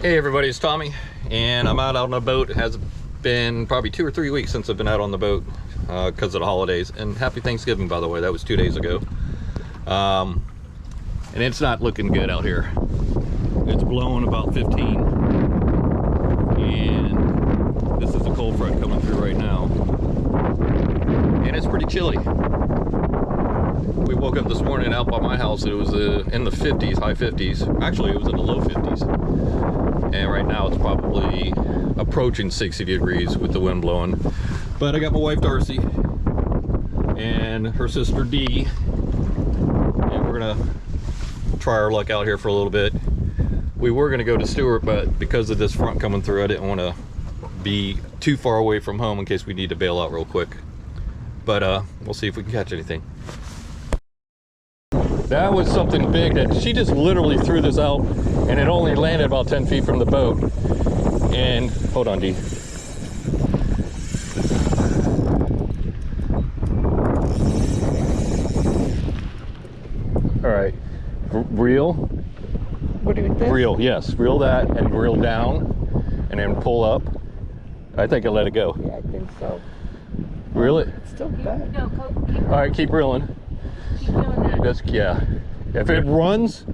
Hey everybody, it's Tommy, and I'm out on a boat. It has been probably 2 or 3 weeks since I've been out on the boat because of the holidays. And happy Thanksgiving, by the way. That was 2 days ago. And it's not looking good out here. It's blowing about 15, and this is a cold front coming through right now, and it's pretty chilly. We woke up this morning out by my house. It was in the 50s, high 50s. Actually, it was in the low 50s. And right now it's probably approaching 60 degrees with the wind blowing. But I got my wife Darcey and her sister Dee, and we're gonna try our luck out here for a little bit. We were gonna go to Stewart, but because of this front coming through, I didn't want to be too far away from home in case we need to bail out real quick. But we'll see if we can catch anything. That was something big that she just literally threw this out, and it only landed about 10 feet from the boat. And hold on, Dee. All right, reel. What do you think? Reel, yes, reel that and reel down, and then pull up. I think I let it go. Yeah, I think so. Reel it. It's still bad. No, keep All right, keep reeling. doing that. That's, yeah. If it runs,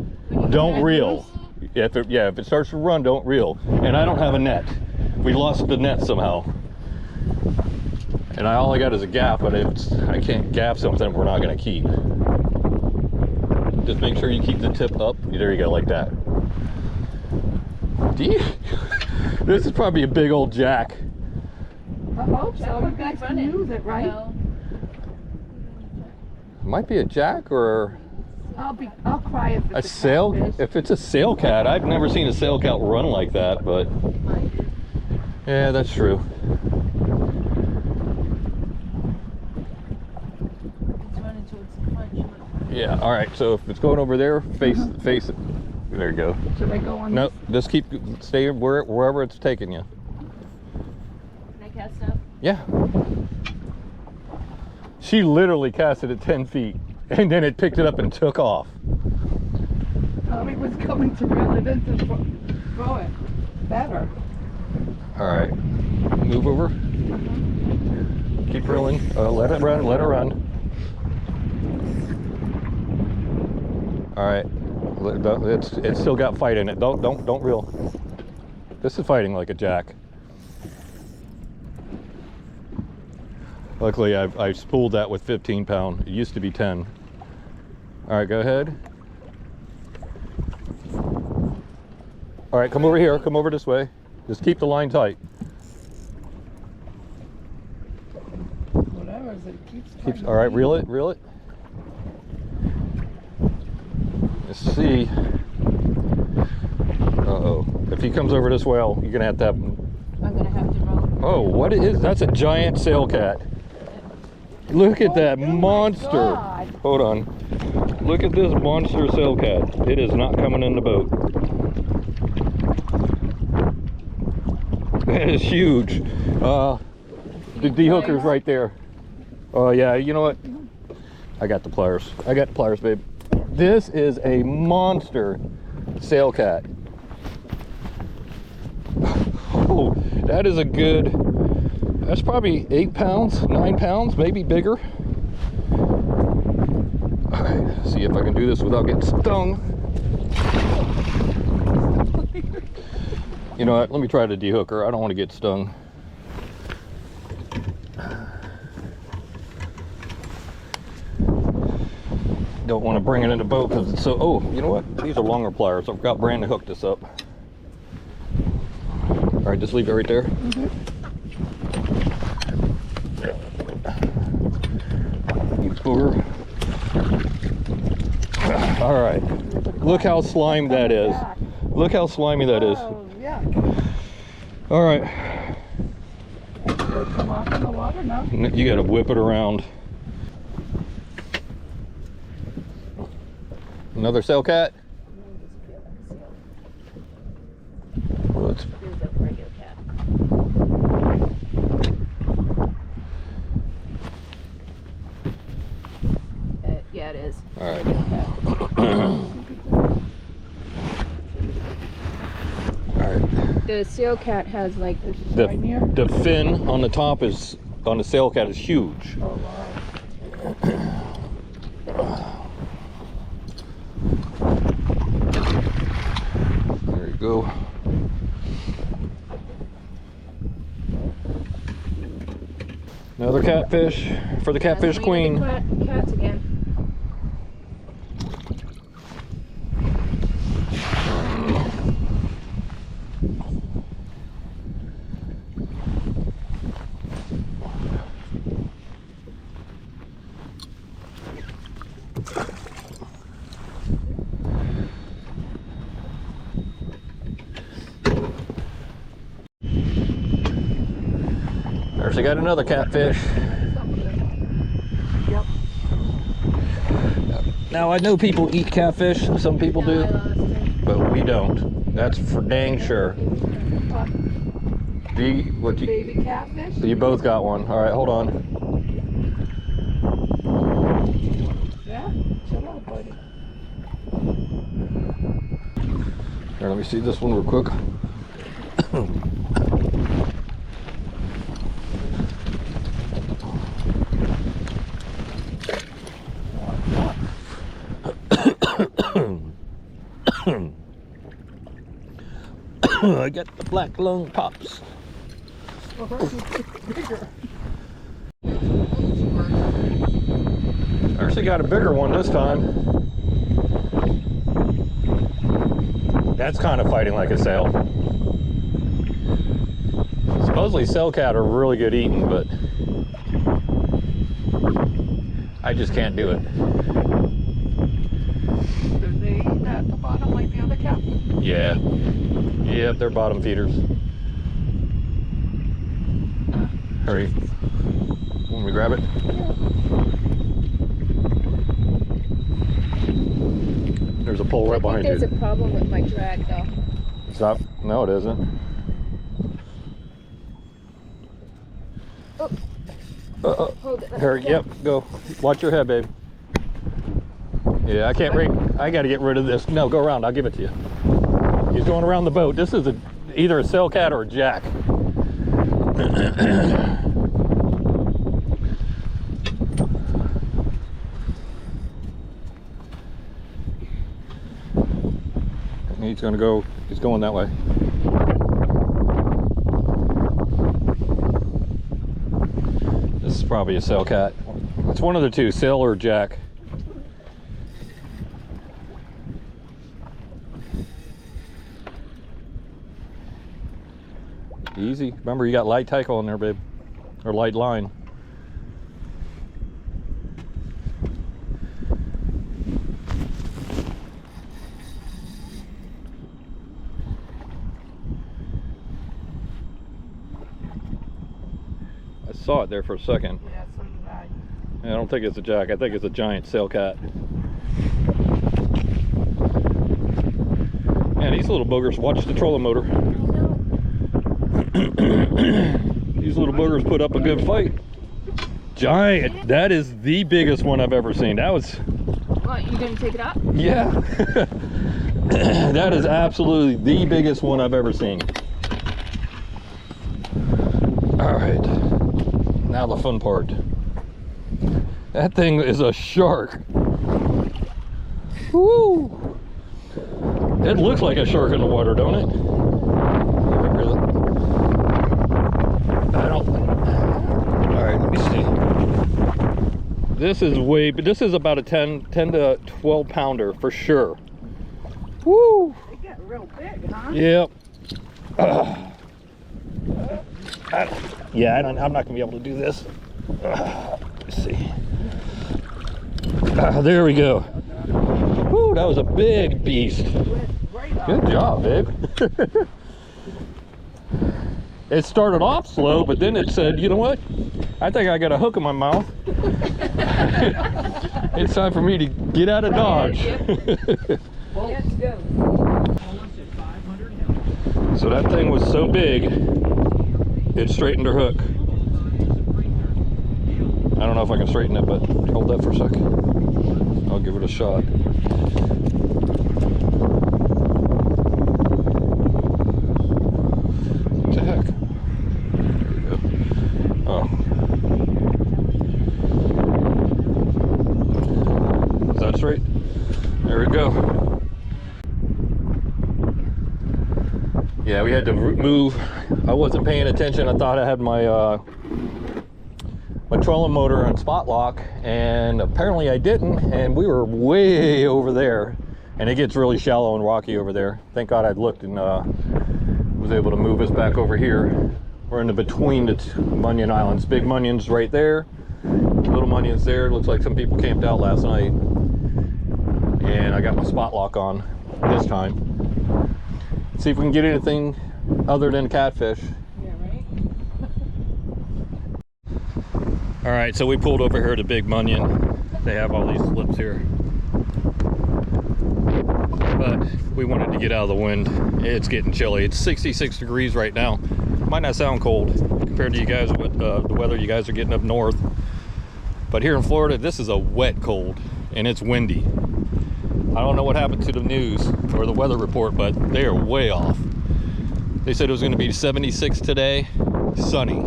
don't reel. If it starts to run, don't reel. And I don't have a net. We lost the net somehow. And all I got is a gaff, but I can't gaff something we're not gonna keep. Just make sure you keep the tip up. There you go, like that. This is probably a big old jack. I hope so. You guys can use it, right? No. Might be a jack or I'll cry if it's a sail. catfish. If it's a Sailcat, I've never seen a Sailcat run like that, but yeah, that's true. It's running towards the punch. Yeah. All right. So if it's going over there, face it. There you go. Should I go on? No, just stay wherever it's taking you. Can I cast up? Yeah. She literally cast it at 10 feet, and then it picked it up and took off. Tommy was coming to reel it in to throw it better. All right. Move over. Keep reeling. Let it run. Let it run. All right. It's still got fight in it. Don't reel. This is fighting like a jack. Luckily, I spooled that with 15 pound. It used to be 10. All right, go ahead. All right, come over here. Come over this way. Just keep the line tight. Whatever, it keeps All right, reel it. Reel it. Let's see. Uh-oh. If he comes over this way, you're gonna have to have. I'm gonna have to roll. Oh, what is? That's a giant Sailcat. Look at that monster. God. Hold on. Look at this monster Sailcat. It is not coming in the boat. That is huge. The de-hooker's right there. Oh yeah, you know what? I got the pliers. Babe. This is a monster Sailcat. Oh, that is a good. That's probably 8 pounds, 9 pounds, maybe bigger. All right, see if I can do this without getting stung. You know what? Let me try the de-hooker. I don't want to get stung. Don't want to bring it in the boat because it's so. Oh, you know what? These are longer pliers. I've got Brandon hook this up. All right, just leave it right there. Over. All right, look how slimy that is. Look how slimy that is. Oh, yeah. All right, Come off in the water now. you got to whip it around. Another Sailcat. Let's. There's a regular cat. Yeah, it is. All right. All right. The Sailcat has like this. The, Right here? the fin on the top is, on the Sailcat is huge. Oh, wow. There you go. Another catfish for the catfish queen. Cats again. There's got another catfish. Yep. Now I know people eat catfish, some people do, but we don't. That's for dang sure. Baby catfish? You both got one. All right, hold on. Yeah? Chill out, buddy. Here, let me see this one real quick. I got the black lung pops. Bigger. Actually got a bigger one this time. That's kind of fighting like a sail. Supposedly Sailcat are really good eating, but I just can't do it. Do they eat at the bottom like the other cat? Yeah. Yep, they're bottom feeders. Hurry. Want me to grab it? There's a pole right behind There's you. a problem with my drag though. Stop. No, it isn't. Hold it. Hurry. Yep, go. Watch your head, babe. Yeah, I can't I got to get rid of this. No, go around. I'll give it to you. He's going around the boat. This is either a Sailcat or a jack. He's going that way. This is probably a Sailcat. It's one of the two, sail or jack. Easy. Remember, you got light tackle on there, babe, or light line. I saw it there for a second. Yeah, so did I. I don't think it's a jack. I think it's a giant Sailcat. Man, these little boogers. Watch the trolling motor. These little boogers put up a good fight. Giant. That is the biggest one I've ever seen. That was. What, you gonna take it up? Yeah. That is absolutely the biggest one I've ever seen. All right. Now the fun part. That thing is a shark. Woo! It looks like a shark in the water, don't it? I don't. All right, let me see. This is about a 10 to 12 pounder for sure. Woo! They get real big, huh? Yep. I'm not gonna be able to do this. Let's see. There we go. Woo, that was a big beast. Right up. Good job, babe. It started off slow, but then it said, you know what? I think I got a hook in my mouth. It's time for me to get out of Dodge. Let's go. So that thing was so big, it straightened her hook. I don't know if I can straighten it, but hold that for a sec. I'll give it a shot. Yeah, we had to move. I wasn't paying attention. I thought I had my my trolling motor on spot lock, and apparently I didn't, and we were way over there, and it gets really shallow and rocky over there. Thank God I'd looked and was able to move us back over here. We're in the between the two Munion Islands. Big Munion's right there, Little Munion's there. Looks like some people camped out last night, and I got my spot lock on this time. See if we can get anything other than catfish. Yeah, right? All right, so we pulled over here to Big Munion. They have all these slips here. But we wanted to get out of the wind. It's getting chilly. It's 66 degrees right now. Might not sound cold compared to you guys with the weather you guys are getting up north. But here in Florida, this is a wet cold, and it's windy. I don't know what happened to the news or the weather report, but they are way off. They said it was going to be 76 today, sunny.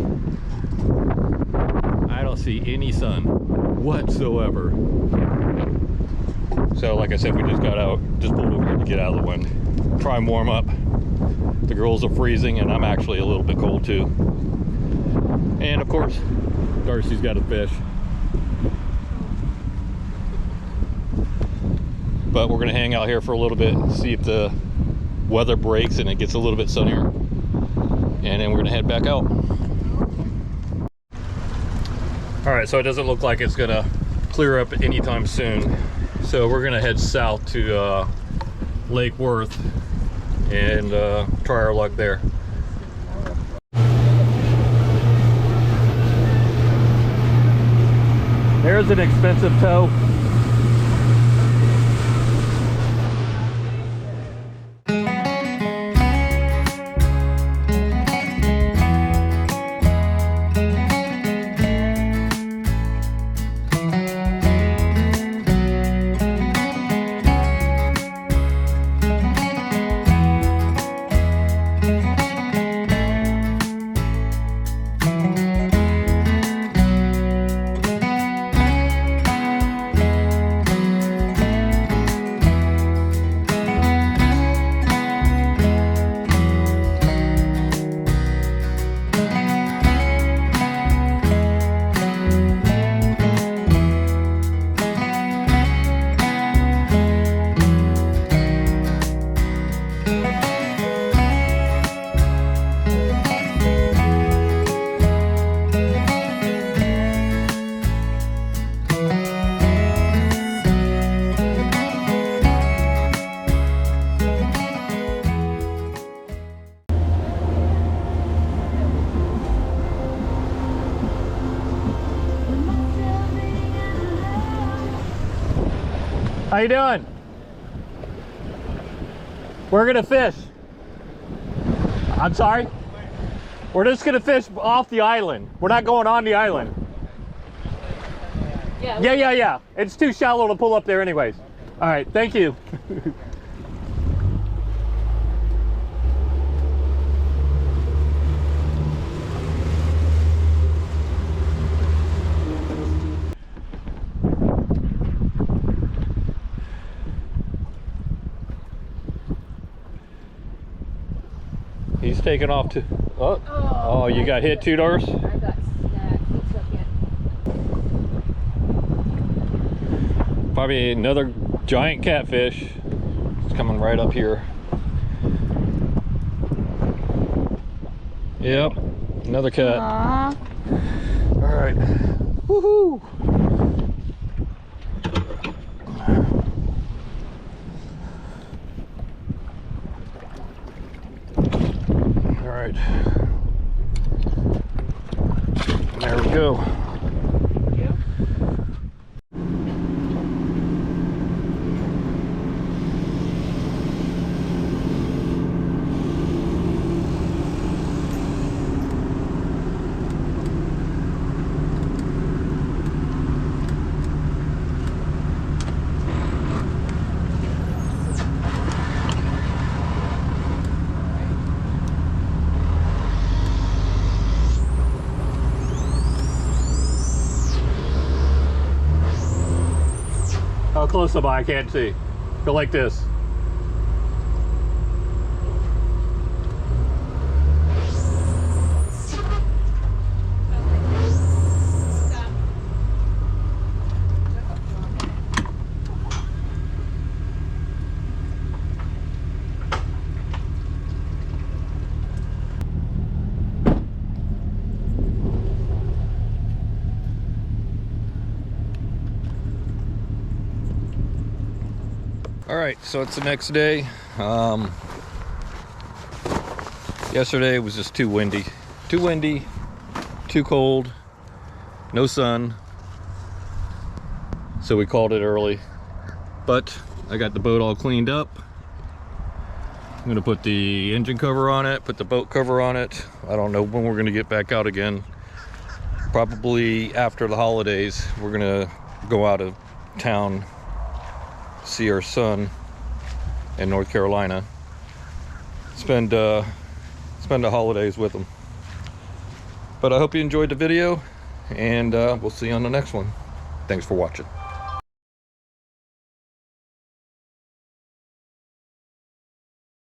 I don't see any sun whatsoever. So like I said, we just pulled over here to get out of the wind. Try and warm up. The girls are freezing, and I'm actually a little bit cold too. And of course, Darcey's got a fish. But we're gonna hang out here for a little bit and see if the weather breaks and it gets a little bit sunnier, and then we're gonna head back out. All right, so it doesn't look like it's gonna clear up anytime soon, so we're gonna head south to Lake Worth and try our luck there. There's an expensive tow. How you doing? We're gonna fish. I'm sorry? We're just gonna fish off the island. We're not going on the island. Yeah. It's too shallow to pull up there anyways. All right, thank you. He's taking off to. Oh, you got hit too, Darce? I got snagged. He took it. Probably another giant catfish. It's coming right up here. Yep, another cat. Aww. All right. Woohoo! All right. There we go. How close am I? I can't see. Go like this. All right, so it's the next day. Yesterday was just too windy, too cold, no sun, so we called it early. But I got the boat all cleaned up. I'm gonna put the engine cover on it, put the boat cover on it. I don't know when we're gonna get back out again. Probably after the holidays. We're gonna go out of town, see our son in North Carolina, spend the holidays with him. But I hope you enjoyed the video, and we'll see you on the next one. Thanks for watching.